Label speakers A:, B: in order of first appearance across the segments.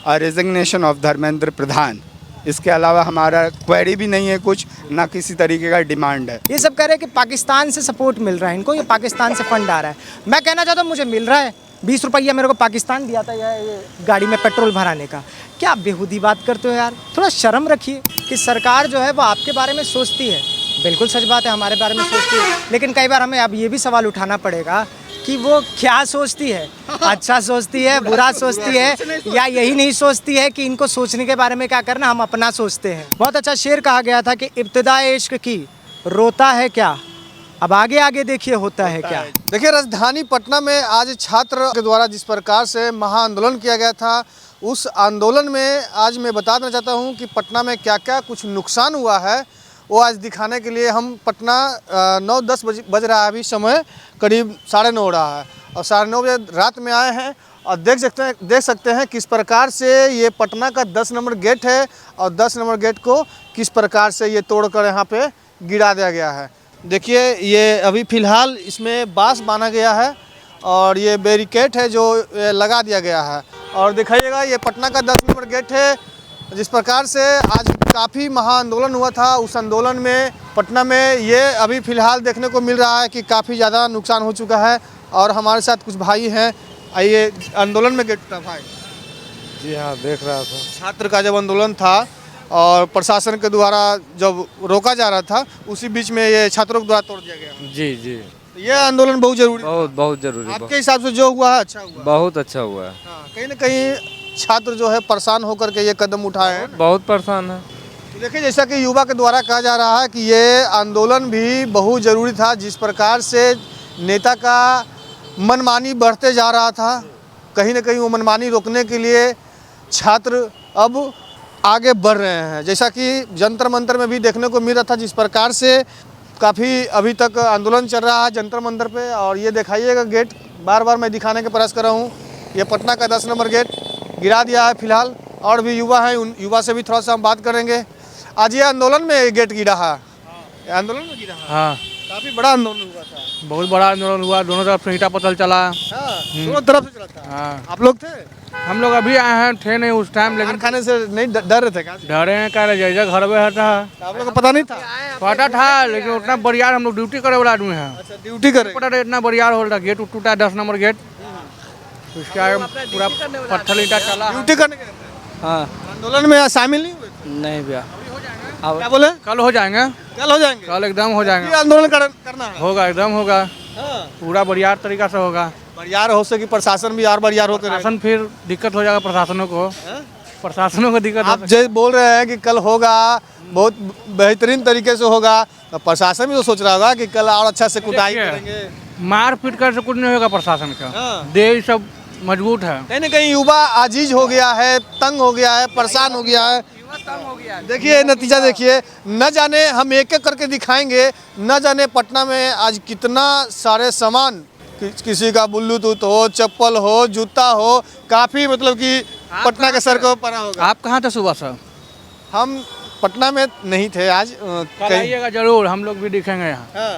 A: Resignation of Dharmendra Pradhan. इसके अलावा हमारा क्वेरी भी नहीं है कुछ, ना किसी तरीके का डिमांड है।
B: ये सब कह रहे हैं कि पाकिस्तान से सपोर्ट मिल रहा है इनको, ये पाकिस्तान से फंड आ रहा है। मैं कहना चाहता हूँ मुझे मिल रहा है, 20 रुपया मेरे को पाकिस्तान दिया था ये गाड़ी में पेट्रोल भराने का। क्या बेहूदी बात करते हो यार, थोड़ा शर्म रखिए कि सरकार जो है वो आपके बारे में सोचती है। बिल्कुल सच बात है, हमारे बारे में सोचती है, लेकिन कई बार हमें अब ये भी सवाल उठाना पड़ेगा कि वो क्या सोचती है, अच्छा सोचती है, बुरा सोचती है, या यही नहीं सोचती है कि इनको सोचने के बारे में क्या करना, हम अपना सोचते हैं। बहुत अच्छा शेर कहा गया था कि इब्तिदाए इश्क की रोता है क्या, अब आगे आगे देखिए होता है क्या।
C: देखिए, राजधानी पटना में आज छात्र के द्वारा जिस प्रकार से महाआंदोलन किया गया था, उस आंदोलन में आज मैं बता देना चाहता हूं कि पटना में क्या क्या कुछ नुकसान हुआ है, वो आज दिखाने के लिए हम पटना 9-10 बज रहा है, अभी समय करीब 9:30 हो रहा है और 9:30 बजे रात में आए हैं और देख सकते हैं किस प्रकार से ये पटना का 10 नंबर गेट है और 10 नंबर गेट को किस प्रकार से ये तोड़कर यहाँ पे गिरा दिया गया है। देखिए, ये अभी फ़िलहाल इसमें बांस बांधा गया है और ये बैरिकेड है जो लगा दिया गया है। और दिखाइएगा, ये पटना का 10 नंबर गेट है। जिस प्रकार से आज काफ़ी महाआंदोलन हुआ था, उस आंदोलन में पटना में ये अभी फ़िलहाल देखने को मिल रहा है कि काफ़ी ज़्यादा नुकसान हो चुका है। और हमारे साथ कुछ भाई हैं, आइए, आंदोलन में गेट था भाई।
D: जी हाँ, देख रहा था।
C: छात्र का जब आंदोलन था और प्रशासन के द्वारा जब रोका जा रहा था, उसी बीच में ये छात्रों के द्वारा तोड़ दिया गया।
D: जी जी,
C: ये आंदोलन बहुत जरूरी,
D: बहुत जरूरी।
C: आपके हिसाब से जो हुआ है अच्छा हुआ?
D: बहुत अच्छा हुआ है।
C: हाँ, कहीं ना कहीं छात्र जो है परेशान होकर के ये कदम उठाए हैं।
D: बहुत परेशान है।
C: देखिए, जैसा कि युवा के द्वारा कहा जा रहा है कि ये आंदोलन भी बहुत ज़रूरी था। जिस प्रकार से नेता का मनमानी बढ़ते जा रहा था, कहीं ना कहीं वो मनमानी रोकने के लिए छात्र अब आगे बढ़ रहे हैं। जैसा कि जंतर मंतर में भी देखने को मिल रहा था, जिस प्रकार से काफ़ी अभी तक आंदोलन चल रहा है जंतर मंतर पे। और ये दिखाइएगा गेट, बार बार मैं दिखाने का प्रयास कर रहा हूँ, ये पटना का 10 नंबर गेट गिरा दिया है फिलहाल। और भी युवा हैं, उन युवा से भी थोड़ा सा हम बात करेंगे। आज ये आंदोलन में गेट गिरा है, आंदोलन में गिरा है।
D: हाँ,
C: काफ़ी बड़ा आंदोलन हुआ था,
D: बहुत बड़ा आंदोलन हुआ, दोनों तरफ से ईंटा पत्थर चला।
C: हाँ, दोनों तरफ से चला था।
D: हाँ,
C: आप लोग थे?
D: हम लोग अभी आए हैं, थे नहीं उस टाइम, लेकिन
C: खाने से नहीं डर रहे थे क्या?
D: डरे हैं, कह रहे जैसा घर में था।
C: आप लोग को पता नहीं था?
D: पता था, लेकिन उतना बरियार, हम लोग ड्यूटी करे वाला आदमी है।
C: अच्छा, ड्यूटी करे।
D: पता था इतना बरियार हो रहा, गेट टूटा, 10 नंबर गेट, उसके आगे पूरा पत्थर ईंटा चला।
C: ड्यूटी करने गए थे?
D: हाँ,
C: आंदोलन में शामिल नहीं हुए थे?
D: नहीं भैया,
C: क्या बोले?
D: कल हो जाएंगे,
C: कल हो जाएंगे?
D: कल एकदम हो
C: ये
D: जाएंगे,
C: आंदोलन करना है?
D: होगा, एकदम होगा,
C: हाँ।
D: पूरा बरियार तरीका से होगा।
C: बरियार हो सके, प्रशासन भी यार बरियार होते रहे।
D: प्रशासन फिर दिक्कत हो जाएगा, प्रशासनों को, प्रशासनों को दिक्कत।
C: आप जो बोल रहे हैं कि कल होगा, बहुत बेहतरीन तरीके से होगा, तो प्रशासन भी तो सोच रहा होगा कि कल और अच्छा से कुटाई करेंगे।
D: मार पीट कर से कुछ नहीं होगा प्रशासन का,
C: हाँ।
D: देश सब मजबूत है।
C: कहीं ना कहीं युवा आजीज हो गया है, तंग हो गया है, परेशान हो गया है। देखिए नतीजा, देखिए, न जाने हम एक एक करके दिखाएंगे, न जाने पटना में आज कितना सारे सामान, किसी का ब्लूटूथ हो, चप्पल हो, जूता हो, काफ़ी मतलब कि पटना के सर को पड़ा होगा।
D: आप कहाँ थे सुबह से?
C: हम पटना में नहीं थे आज,
D: कल आइएगा जरूर, हम लोग भी दिखेंगे यहाँ।
C: हाँ।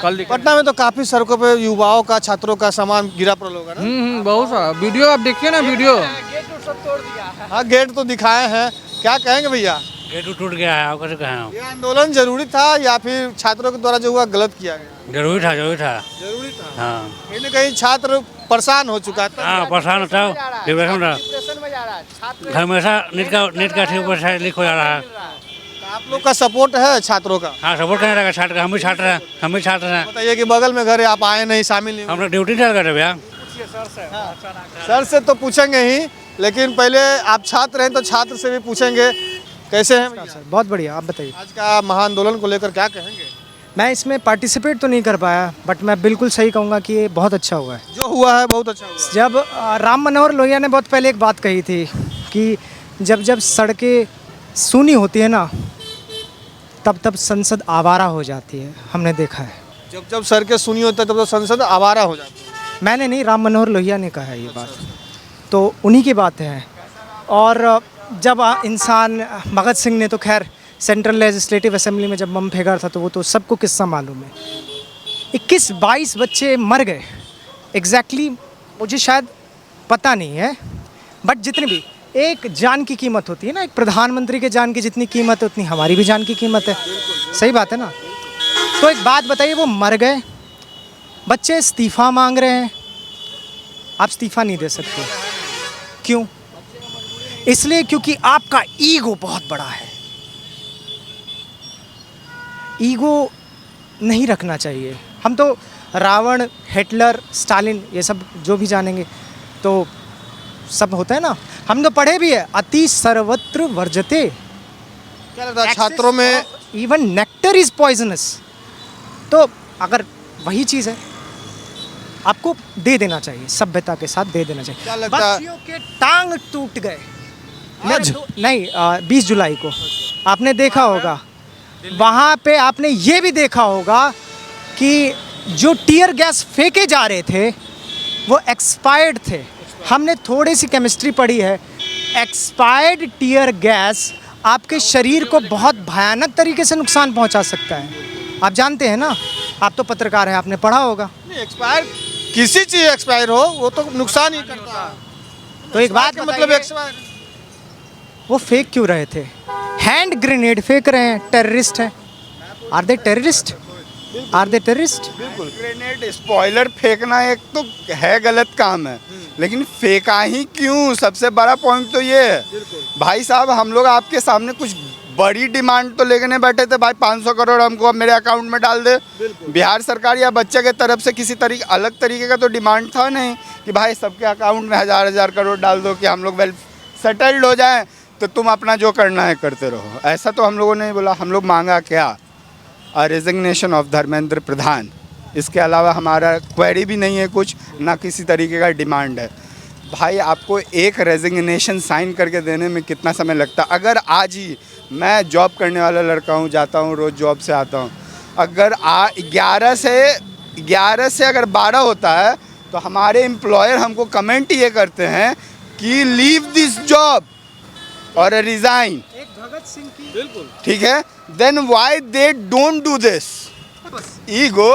D: कल दिखेंगे।
C: पटना में तो काफ़ी सड़कों पे युवाओं का, छात्रों का सामान गिरा पड़ा होगा ना?
D: बहुत सारा वीडियो आप देखिए ना, वीडियो।
C: हाँ, गेट तो दिखाए हैं, क्या कहेंगे भैया?
E: गेट टूट गया है, कैसे कहें?
C: ये आंदोलन जरूरी था या फिर छात्रों के द्वारा जो हुआ गलत किया गया?
E: जरूरी था, जरूरी था।
C: जरूरी था।
E: हाँ
C: कहीं ना कहीं छात्र परेशान हो चुका था।
E: हाँ, परेशान था, डिप्रेशन था, हमेशा नेट का ठीक ऊपर से लीक हो जा रहा है।
C: तो आप लोग का सपोर्ट है छात्रों का?
E: हाँ, सपोर्ट करने लगा छात्र का, हम भी छात्र हैं, हम भी छात्र हैं।
C: बताइए कि बगल में घर है, आप आए नहीं, शामिल नहीं हुए।
E: हम लोग ड्यूटी चल कर रहे भैया।
C: सर से तो पूछेंगे ही, लेकिन पहले आप छात्र हैं तो छात्र से भी पूछेंगे, कैसे हैं भैया?
B: बहुत बढ़िया, आप बताइए।
C: आज का महाआंदोलन को लेकर क्या कहेंगे?
B: मैं इसमें पार्टिसिपेट तो नहीं कर पाया, बट मैं बिल्कुल सही कहूँगा कि ये बहुत अच्छा हुआ है।
C: जो हुआ है बहुत अच्छा हुआ।
B: जब राम मनोहर लोहिया ने बहुत पहले एक बात कही थी कि जब जब सड़कें सूनी होती है ना, तब तब संसद आवारा हो जाती है। हमने देखा है,
C: जब जब सड़कें सुनी होता है तब तो संसद आवारा हो जाती है।
B: मैंने नहीं, राम मनोहर लोहिया ने कहा है ये बात, तो उन्हीं की बातें हैं। और जब इंसान, भगत सिंह ने तो खैर सेंट्रल लेजिस्लेटिव असेंबली में जब बम फेंका था, तो वो तो सबको किस्सा मालूम है। 21-22 बच्चे मर गए एग्जैक्टली, मुझे शायद पता नहीं है, बट जितनी भी एक जान की कीमत होती है ना, एक प्रधानमंत्री के जान की जितनी कीमत है उतनी हमारी भी जान की कीमत है। सही बात है ना। तो एक बात बताइए, वो मर गए, बच्चे इस्तीफ़ा मांग रहे हैं, आप इस्तीफ़ा नहीं दे सकते। क्यों? इसलिए क्योंकि आपका ईगो बहुत बड़ा है। ईगो नहीं रखना चाहिए। हम तो रावण, हिटलर, स्टालिन ये सब जो भी जानेंगे तो सब होता है ना, हम तो पढ़े भी है, अति सर्वत्र वर्जते।
C: क्या लगता है छात्रों में?
B: Even nectar is poisonous. तो अगर वही चीज़ है, आपको दे देना चाहिए, सभ्यता के साथ दे देना चाहिए।
C: क्या लगता है?
B: बच्चियों के टांग टूट गए
C: आज?
B: नहीं, 20 जुलाई को आपने देखा होगा, वहाँ पे आपने ये भी देखा होगा कि जो टीयर गैस फेंके जा रहे थे वो एक्सपायर्ड थे। हमने थोड़ी सी केमिस्ट्री पढ़ी है, एक्सपायर्ड टीयर गैस आपके शरीर को बहुत भयानक तरीके से नुकसान पहुंचा सकता है। आप जानते हैं ना, आप तो पत्रकार हैं, आपने पढ़ा होगा।
C: एक्सपायर किसी चीज़ एक्सपायर हो वो तो नुकसान ही करता है।
B: तो एक बात
C: मतलब
B: बताइए,
C: एक्सपायर
B: वो फेंक क्यों रहे थे? हैंड ग्रेनेड फेंक रहे हैं, टेररिस्ट हैं। Are they terrorist? Are they terrorist?
A: बिल्कुल। ग्रेनेड स्पॉइलर फेंकना एक तो है गलत काम है, लेकिन फेंका ही क्यों? सबसे बड़ा पॉइंट तो ये है भाई साहब, हम लोग आपके सामने कुछ बड़ी डिमांड तो लेके नहीं बैठे थे भाई 500 करोड़ हमको अब मेरे अकाउंट में डाल दे। बिहार सरकार या बच्चे के तरफ से किसी तरीके अलग तरीके का तो डिमांड था नहीं कि भाई सबके अकाउंट में 1000 करोड़ डाल दो कि हम लोग वेल सेटल्ड हो जाएं, तो तुम अपना जो करना है करते रहो। ऐसा तो हम लोगों ने नहीं बोला। हम लोग मांगा क्या? Resignation of Dharmendra Pradhan. इसके अलावा हमारा क्वेरी भी नहीं है कुछ, ना किसी तरीके का डिमांड है। भाई आपको एक रेजिग्नेशन साइन करके देने में कितना समय लगता? अगर आज ही मैं जॉब करने वाला लड़का हूँ, जाता हूँ रोज़ जॉब से आता हूँ, अगर 11 से अगर 12 होता है तो हमारे एम्प्लॉयर हमको कमेंट ये करते हैं कि लीव दिस जॉब और रिज़ाइन।
B: एक भगत सिंह की
C: बिल्कुल
A: ठीक है, then why they don't do this? Ego,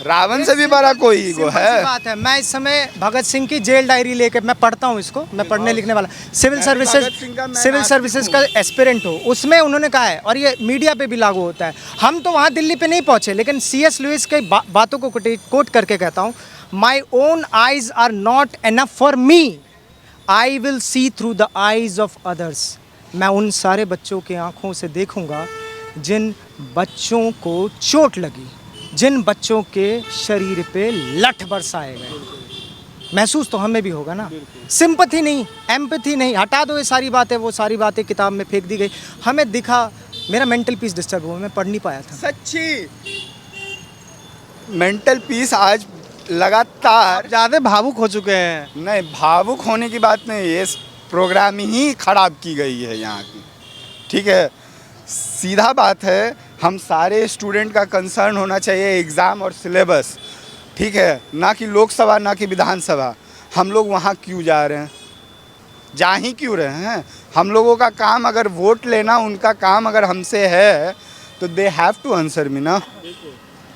A: Ravan से भी बड़ा कोई ईगो
B: सिंपल सी
A: है।
B: बात है। मैं इस समय भगत सिंह की जेल डायरी लेके मैं पढ़ता हूँ इसको, मैं पढ़ने लिखने वाला सिविल
A: मैं भी
B: सर्विसेज
A: भगत सिंह का मैं
B: सिविल
A: नास्तिक
B: सर्विसेज
A: हूँ।
B: का एस्पिरेंट हूँ। उसमें उन्होंने कहा है, और ये मीडिया पे भी लागू होता है। हम तो वहाँ दिल्ली पे नहीं पहुँचे, लेकिन C.S. लुइस के बातों को कोट करके कहता हूँ, my own eyes are not enough for me, I will see through the eyes of others. मैं उन सारे बच्चों के आँखों से देखूँगा जिन बच्चों को चोट लगी, जिन बच्चों के शरीर पे लठ बरसाए गए। महसूस तो हमें भी होगा ना। सिंपैथी नहीं, एम्पैथी नहीं, हटा दो ये सारी बातें, वो सारी बातें किताब में फेंक दी गई। हमें दिखा, मेरा मेंटल पीस डिस्टर्ब हुआ, मैं पढ़ नहीं पाया था।
A: सच्ची मेंटल पीस आज लगातार
C: ज़्यादा भावुक हो चुके हैं।
A: नहीं, भावुक होने की बात नहीं, ये प्रोग्राम ही खराब की गई है यहाँ की। ठीक है, सीधा बात है, हम सारे स्टूडेंट का कंसर्न होना चाहिए एग्ज़ाम और सिलेबस। ठीक है, ना कि लोकसभा ना कि विधानसभा। हम लोग वहाँ क्यों जा रहे हैं? जा ही क्यों रहे हैं? हम लोगों का काम अगर वोट लेना उनका काम अगर हमसे है तो they have to answer me ना।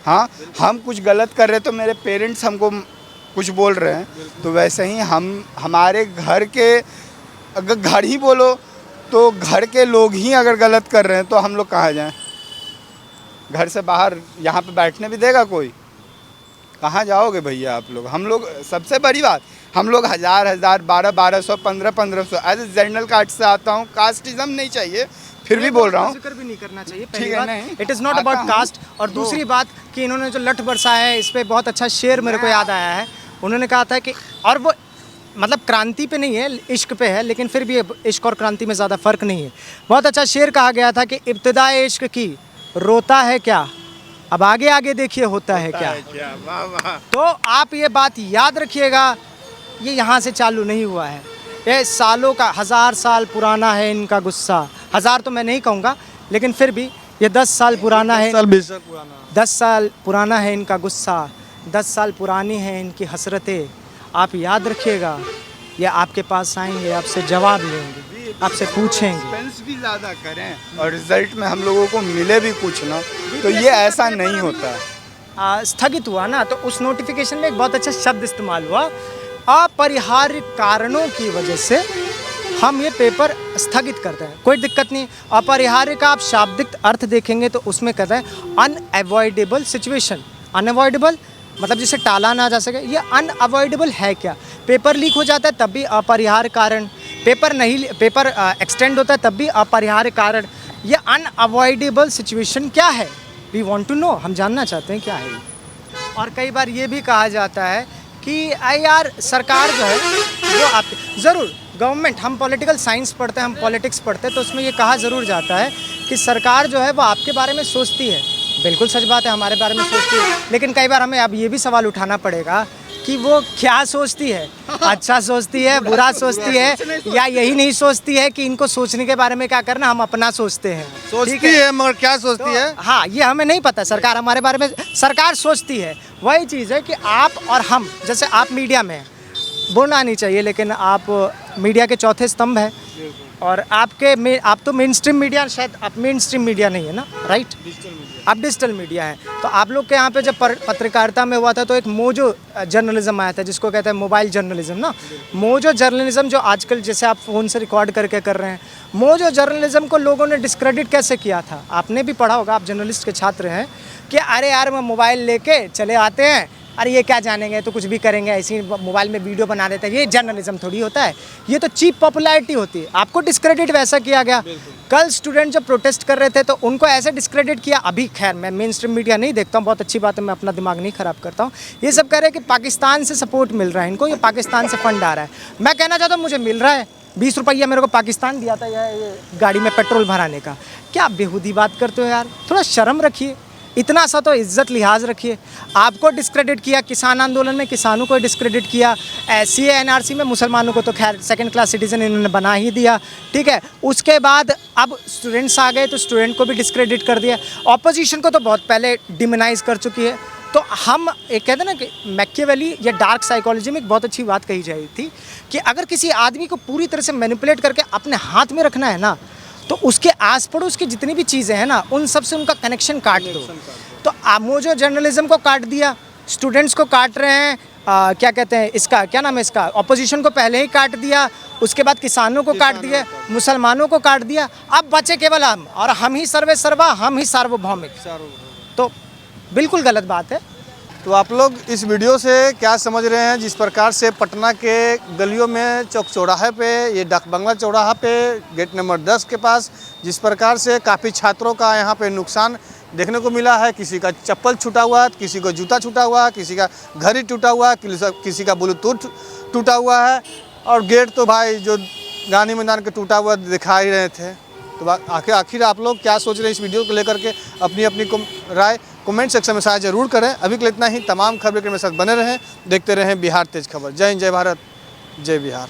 A: हाँ, हम कुछ गलत कर रहे तो मेरे पेरेंट्स हमको कुछ बोल रहे हैं, तो वैसे ही हमारे घर के, अगर घर ही बोलो तो घर के लोग ही अगर गलत कर रहे हैं तो हम लोग कहाँ जाएं? घर से बाहर यहाँ पे बैठने भी देगा कोई? कहाँ जाओगे भैया आप लोग? हम लोग, सबसे बड़ी बात, हम लोग 1000 1200 1500 एज ए जनरल कास्ट से आता हूँ। कास्टिज्म नहीं चाहिए, फिर भी बोल रहा हूँ।
B: जिक्र भी नहीं करना चाहिए।
A: ठीक
B: पहली
A: है,
B: बात,
A: नहीं,
B: इट इज़ नॉट
A: आता
B: अबाउट
A: हूँ।
B: कास्ट। और दूसरी बात कि इन्होंने जो लठ बरसाया है, इस पे बहुत अच्छा शेर मेरे को याद आया है। उन्होंने कहा था कि, और वो मतलब क्रांति पे नहीं है, इश्क पे है, लेकिन फिर भी इश्क और क्रांति में ज़्यादा फ़र्क नहीं है। बहुत अच्छा शेर कहा गया था कि इब्तिदाए इश्क की रोता है क्या, अब आगे आगे देखिए होता है क्या।
A: वाह वाह।
B: तो आप ये बात याद रखिएगा, ये यहाँ से चालू नहीं हुआ है, ये सालों का, 1000 साल पुराना है इनका गुस्सा। 1000 तो मैं नहीं कहूँगा, लेकिन फिर भी ये 10 साल पुराना है।
C: 20 साल पुराना।
B: 10 साल पुराना है इनका गुस्सा, 10 साल पुरानी है इनकी हसरतें। आप याद रखिएगा, ये आपके पास आएंगे, आपसे जवाब लेंगे, आपसे पूछेंगे।
A: सस्पेंस भी ज़्यादा करें और रिजल्ट में हम लोगों को मिले भी कुछ ना, तो ये ऐसा नहीं होता है।
B: स्थगित हुआ ना, तो उस नोटिफिकेशन में एक बहुत अच्छा शब्द इस्तेमाल हुआ अपरिहार्य कारणों की वजह से हम ये पेपर स्थगित करते हैं। कोई दिक्कत नहीं। अपरिहार्य का आप शाब्दिक अर्थ देखेंगे तो उसमें कहता है अनअवॉइडेबल सिचुएशन। अनअवॉइडेबल मतलब जिसे टाला ना जा सके। ये अनअवॉइडेबल है क्या? पेपर लीक हो जाता है तब भी अपरिहार्य कारण, पेपर एक्सटेंड होता है तब भी अपरिहार्य कारण। ये अनअवॉइडेबल सिचुएशन क्या है? वी वांट टू नो, हम जानना चाहते हैं क्या है ये। और कई बार ये भी कहा जाता है कि यार सरकार जो है वो आप ज़रूर गवर्नमेंट, हम पॉलिटिकल साइंस पढ़ते हैं, हम पॉलिटिक्स पढ़ते हैं, तो उसमें ये कहा ज़रूर जाता है कि सरकार जो है वो आपके बारे में सोचती है। बिल्कुल सच बात है, हमारे बारे में सोचती है, लेकिन कई बार हमें अब ये भी सवाल उठाना पड़ेगा कि वो क्या सोचती है। अच्छा सोचती है, बुरा सोचती है, या यही नहीं सोचती है कि इनको सोचने के बारे में क्या करना, हम अपना सोचते हैं।
C: सोचती है मगर क्या सोचती है?
B: हाँ, ये हमें नहीं पता। सरकार हमारे बारे में सरकार सोचती है। वही चीज़ है कि आप और हम, जैसे आप मीडिया में हैं, बोलना नहीं चाहिए लेकिन आप मीडिया के चौथे स्तंभ हैं, और आप तो मेन स्ट्रीम मीडिया, शायद आप मेन स्ट्रीम मीडिया नहीं है ना, राइट? आप डिजिटल मीडिया हैं। तो आप लोग के यहाँ पे जब पत्रकारिता में हुआ था तो एक मोजो जर्नलिज्म आया था, जिसको कहते हैं मोबाइल जर्नलिज्म ना। मोजो जर्नलिज्म जो आजकल जैसे आप फ़ोन से रिकॉर्ड करके कर रहे हैं, मोजो जर्नलिज्म को लोगों ने डिस्क्रेडिट कैसे किया था? आपने भी पढ़ा होगा, आप जर्नलिस्ट के छात्र हैं, कि अरे यार मैं मोबाइल लेके चले आते हैं, अरे ये क्या जानेंगे, तो कुछ भी करेंगे, ऐसे ही मोबाइल में वीडियो बना देते हैं। ये जर्नलिज्म थोड़ी होता है, ये तो चीप पॉपुलैरिटी होती है। आपको डिस्क्रेडिट वैसा किया गया। कल स्टूडेंट जब प्रोटेस्ट कर रहे थे तो उनको ऐसे डिस्क्रेडिट किया। अभी खैर मैं मेन स्ट्रीम मीडिया नहीं देखता हूँ, बहुत अच्छी बात है, मैं अपना दिमाग नहीं ख़राब करता हूँ। ये सब कह रहे हैं कि पाकिस्तान से सपोर्ट मिल रहा है इनको, ये पाकिस्तान से फंड आ रहा है। मैं कहना चाहता हूँ मुझे मिल रहा है, 20 रुपया मेरे को पाकिस्तान दिया था ये गाड़ी में पेट्रोल भराने का। क्या बेहूदी बात करते हो यार, थोड़ा शर्म रखिए, इतना सा तो इज्जत लिहाज रखिए। आपको डिस्क्रेडिट किया, किसान आंदोलन में किसानों को डिस्क्रेडिट किया, CAA NRC में मुसलमानों को तो खैर सेकंड क्लास सिटीजन इन्होंने बना ही दिया, ठीक है। उसके बाद अब स्टूडेंट्स आ गए तो स्टूडेंट को भी डिस्क्रेडिट कर दिया। ऑपोजिशन को तो बहुत पहले डिमोनाइज कर चुकी है। तो हम एक कहते हैं ना कि मैकियावेली या डार्क साइकोलॉजी में एक बहुत अच्छी बात कही जाई थी कि अगर किसी आदमी को पूरी तरह से मैनिपुलेट करके अपने हाथ में रखना है ना, तो उसके आस पड़ोस की जितनी भी चीज़ें हैं ना, उन सब से उनका कनेक्शन काट दो। तो मोजो जर्नलिज्म को काट दिया, स्टूडेंट्स को काट रहे हैं, क्या कहते हैं इसका, क्या नाम है इसका, ऑपोजिशन को पहले ही काट दिया, उसके बाद किसानों को काट दिया, मुसलमानों को काट दिया, अब बचे केवल हम, और हम ही सर्वे सर्वा, हम ही सार्वभौमिक। तो बिल्कुल गलत बात है।
C: तो आप लोग इस वीडियो से क्या समझ रहे हैं? जिस प्रकार से पटना के गलियों में चौक चौराहे पे, ये डाक बंगला चौराहा पे, गेट नंबर 10 के पास जिस प्रकार से काफ़ी छात्रों का यहाँ पे नुकसान देखने को मिला है। किसी का चप्पल छूटा हुआ, किसी को जूता छूटा हुआ, किसी का घड़ी टूटा हुआ, किसी का ब्लूटूथ टूटा हुआ है, और गेट तो भाई जो गांधी मैदान के टूटा हुआ दिखा ही रहे थे। तो आखिर आप लोग क्या सोच रहे हैं इस वीडियो को लेकर के? अपनी राय कमेंट सेक्शन में शायद जरूर करें। अभी के लिए इतना ही। तमाम खबरें के मेरे साथ बने रहें, देखते रहें बिहार तेज खबर। जय हिंद, जय भारत, जय बिहार।